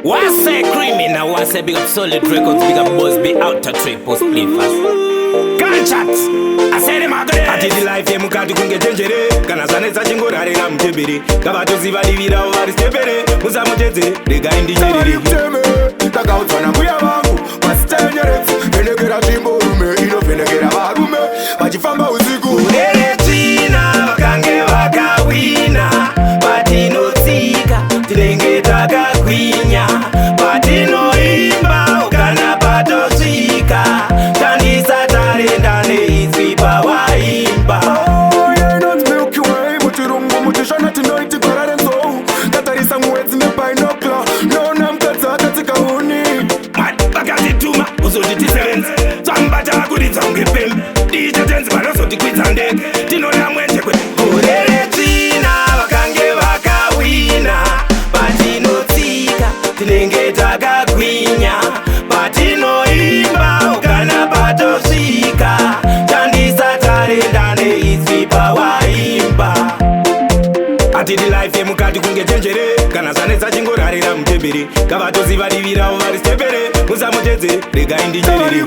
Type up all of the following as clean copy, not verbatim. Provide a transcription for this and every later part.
What's a criminal? What's a big up solid records? Big up buzz be out to trip post play fast. Gunshots. I said him out there. Ati di life ye mukati kunge tenjere. Kana zanesa chingorare na mtebere. Kabato ziva divida over stepere. Musa muteze. Rega indi nyeri. Taka utwana mbuya wangu pasitenyeretsi venekera zvimborume inovhenekera varume vachifamba usiku Eretina vakange vakawina patinotsika tinenge takagwinya patinoimba ukana patosvika tandisa tarenda neizwi pawaimba mutirungu mutishana tinoiti gwarare nzou tatarisa mwedzi nepainokla nona mukadzi akatikauni vakatituma uzotitisevenzi twambata kuridza unge pembe dichatenzi vanozotikwidza ndege tinoda mwenjekwe kureretina vakange vakawina patinotsika tinenge takagwinya patinoimba ukana patosvika tandisa tarenda neizwi pawaimba atidi life yemukati kunge tenjere kana zanetsa chingorarira mutembere kavatoziva diviravo vari stepere musamutedze rega indinyerere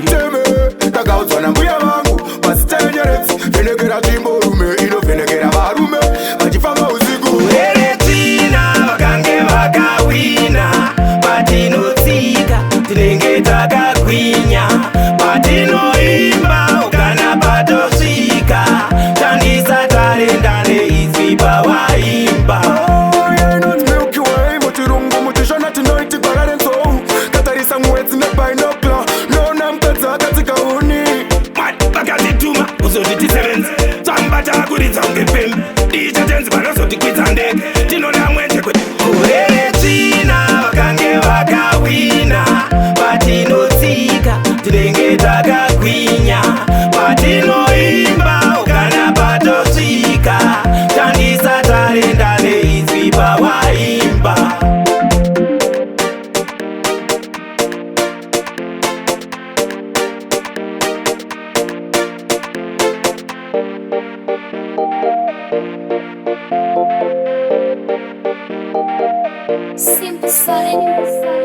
takaudzwa mbuya vangu pasitenyeretsi vhenekera zvimborume inovhenekera varume vachifamba usiku eretina vakange vakawina patinotsika tinenge takagwinya patinoimba ukana patosvika tandisa tarenda neizwi pawaimba mutirungu mutishana tinoiti gwarare nzou tatarisa mwedzi nepainokla nona mukadzi akatikauni vakatituma uzotitisevenzi twambata kuridza unge pembe dichatenzi vanozotikwidza ndege tinoda mwenjekwe kureretina vakange vakawina patinotsika tinenge takagwinya patinoimba ukana patosvika tandisa tarenda neizwi pawaimba Simple Solid.